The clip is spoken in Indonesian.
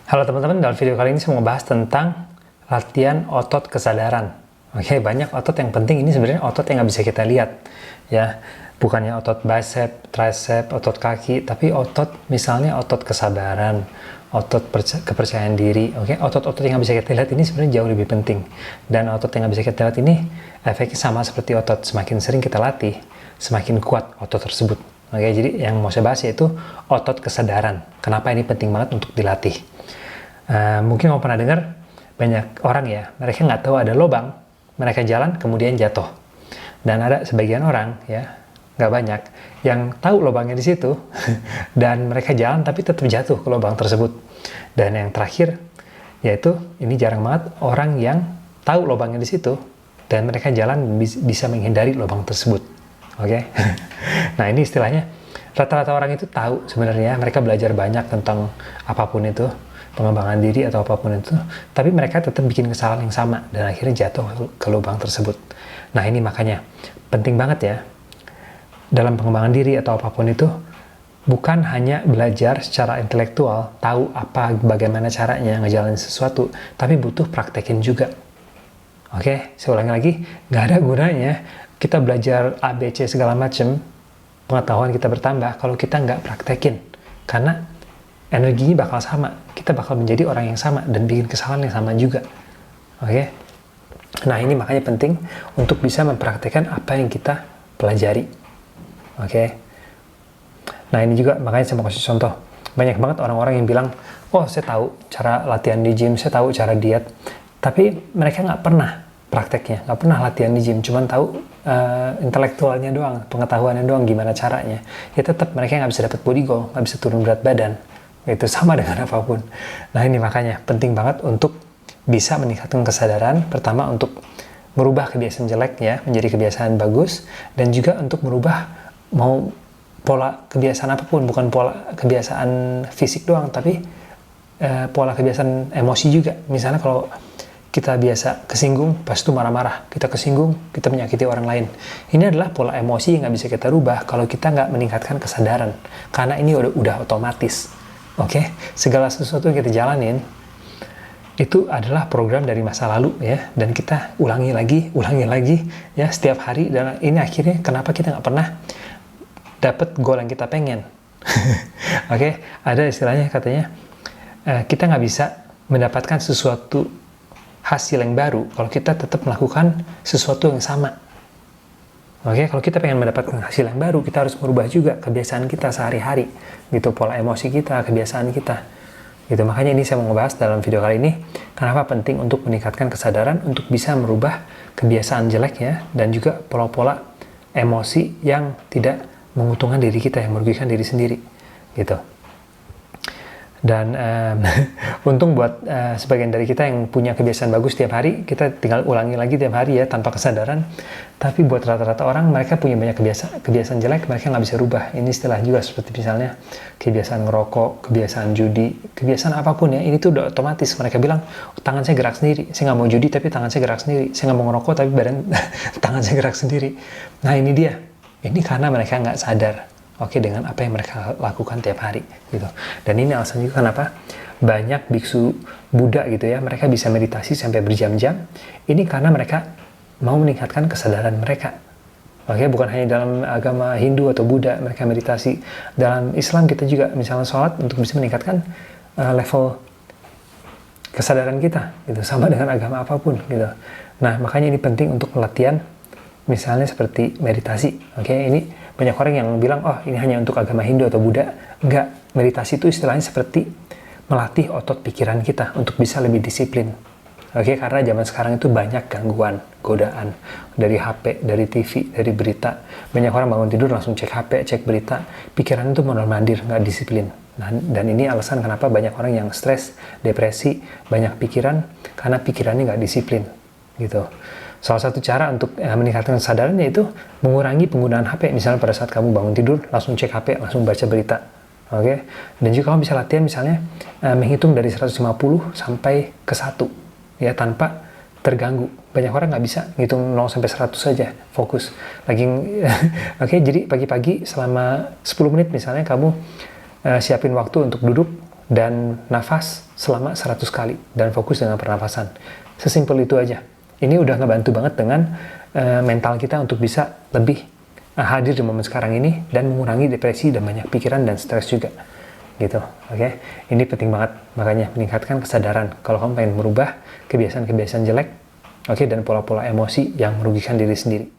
Halo teman-teman, dalam video kali ini saya mau ngebahas tentang latihan otot kesadaran. Oke, banyak otot yang penting, ini sebenarnya otot yang nggak bisa kita lihat. Ya, bukannya otot bicep, tricep, otot kaki, tapi otot, misalnya otot kesabaran, otot kepercayaan diri. Oke, otot-otot yang nggak bisa kita lihat ini sebenarnya jauh lebih penting. Dan otot yang nggak bisa kita lihat ini efeknya sama seperti otot. Semakin sering kita latih, semakin kuat otot tersebut. Oke, jadi yang mau saya bahas yaitu otot kesadaran. Kenapa ini penting banget untuk dilatih? Mungkin kamu pernah dengar banyak orang ya, mereka nggak tahu ada lubang, mereka jalan kemudian jatuh. Dan ada sebagian orang ya, nggak banyak, yang tahu lubangnya di situ dan mereka jalan tapi tetap jatuh ke lubang tersebut. Dan yang terakhir yaitu ini jarang banget orang yang tahu lubangnya di situ dan mereka jalan bisa menghindari lubang tersebut. Oke, nah ini istilahnya rata-rata orang itu tahu sebenarnya, mereka belajar banyak tentang apapun itu, pengembangan diri atau apapun itu, tapi mereka tetap bikin kesalahan yang sama dan akhirnya jatuh ke lubang tersebut. Nah ini makanya penting banget ya dalam pengembangan diri atau apapun itu, bukan hanya belajar secara intelektual, tahu bagaimana caranya ngejalanin sesuatu, tapi butuh praktekin juga. Oke, saya ulangi lagi, nggak ada gunanya kita belajar ABC segala macam, pengetahuan kita bertambah kalau kita nggak praktekin, karena energinya bakal sama, kita bakal menjadi orang yang sama dan bikin kesalahan yang sama juga. Oke, nah ini makanya penting untuk bisa mempraktekkan apa yang kita pelajari. Oke, nah ini juga makanya saya mau kasih contoh. Banyak banget orang-orang yang bilang, oh saya tahu cara latihan di gym, saya tahu cara diet, tapi mereka nggak pernah prakteknya, nggak pernah latihan di gym, cuman tahu intelektualnya doang, pengetahuannya doang gimana caranya. Ya tetap mereka nggak bisa dapat body goal, nggak bisa turun berat badan. Itu sama dengan apapun. Nah ini makanya penting banget untuk bisa meningkatkan kesadaran. Pertama untuk merubah kebiasaan jelek ya menjadi kebiasaan bagus, dan juga untuk merubah mau pola kebiasaan apapun, bukan pola kebiasaan fisik doang, tapi pola kebiasaan emosi juga. Misalnya kalau kita biasa kesinggung, pas itu marah-marah, kita kesinggung, kita menyakiti orang lain. Ini adalah pola emosi yang nggak bisa kita rubah kalau kita nggak meningkatkan kesadaran, karena ini udah otomatis. Oke, segala sesuatu yang kita jalanin itu adalah program dari masa lalu ya, dan kita ulangi lagi ya setiap hari, dan ini akhirnya kenapa kita nggak pernah dapat goal yang kita pengen. Oke, ada istilahnya katanya kita nggak bisa mendapatkan sesuatu hasil yang baru kalau kita tetap melakukan sesuatu yang sama. Oke, kalau kita pengen mendapatkan hasil yang baru, kita harus merubah juga kebiasaan kita sehari-hari, gitu, pola emosi kita, kebiasaan kita, gitu. Makanya ini saya mau ngebahas dalam video kali ini, kenapa penting untuk meningkatkan kesadaran untuk bisa merubah kebiasaan jelek ya, dan juga pola-pola emosi yang tidak menguntungkan diri kita, yang merugikan diri sendiri, gitu. Dan untung buat sebagian dari kita yang punya kebiasaan bagus tiap hari, kita tinggal ulangi lagi tiap hari ya tanpa kesadaran. Tapi buat rata-rata orang, mereka punya banyak kebiasaan jelek, mereka nggak bisa rubah. Ini istilah juga seperti misalnya kebiasaan ngerokok, kebiasaan judi, kebiasaan apapun ya, ini tuh udah otomatis. Mereka bilang, tangan saya gerak sendiri, saya nggak mau judi tapi tangan saya gerak sendiri, saya nggak mau ngerokok tapi tangan saya gerak sendiri. Nah ini dia, ini karena mereka nggak sadar. Oke, dengan apa yang mereka lakukan tiap hari gitu. Dan ini alasan juga kenapa banyak biksu Buddha gitu ya, mereka bisa meditasi sampai berjam-jam. Ini karena mereka mau meningkatkan kesadaran mereka. Oke, bukan hanya dalam agama Hindu atau Buddha mereka meditasi. Dalam Islam kita juga misalnya sholat untuk bisa meningkatkan level kesadaran kita gitu, sama dengan agama apapun gitu. Nah, makanya ini penting untuk latihan misalnya seperti meditasi. Oke, ini banyak orang yang bilang, oh ini hanya untuk agama Hindu atau Buddha. Enggak, meditasi itu istilahnya seperti melatih otot pikiran kita untuk bisa lebih disiplin. Oke, karena zaman sekarang itu banyak gangguan, godaan dari HP, dari TV, dari berita. Banyak orang bangun tidur langsung cek HP, cek berita. Pikiran itu mondar-mandir, nggak disiplin. Nah, dan ini alasan kenapa banyak orang yang stres, depresi, banyak pikiran, karena pikirannya nggak disiplin. Gitu. Salah satu cara untuk meningkatkan kesadaran yaitu mengurangi penggunaan HP. Misalnya pada saat kamu bangun tidur, langsung cek HP, langsung baca berita. Oke? Dan juga kamu bisa latihan misalnya menghitung dari 150 sampai ke 1 ya, tanpa terganggu. Banyak orang nggak bisa ngitung 0 sampai 100 saja, fokus. Oke, jadi pagi-pagi selama 10 menit misalnya kamu siapin waktu untuk duduk dan nafas selama 100 kali, dan fokus dengan pernafasan. Sesimpel itu aja. Ini udah ngebantu banget dengan mental kita untuk bisa lebih hadir di momen sekarang ini dan mengurangi depresi dan banyak pikiran dan stres juga. Gitu, oke? Ini penting banget, makanya meningkatkan kesadaran kalau kamu pengen merubah kebiasaan-kebiasaan jelek, oke, dan pola-pola emosi yang merugikan diri sendiri.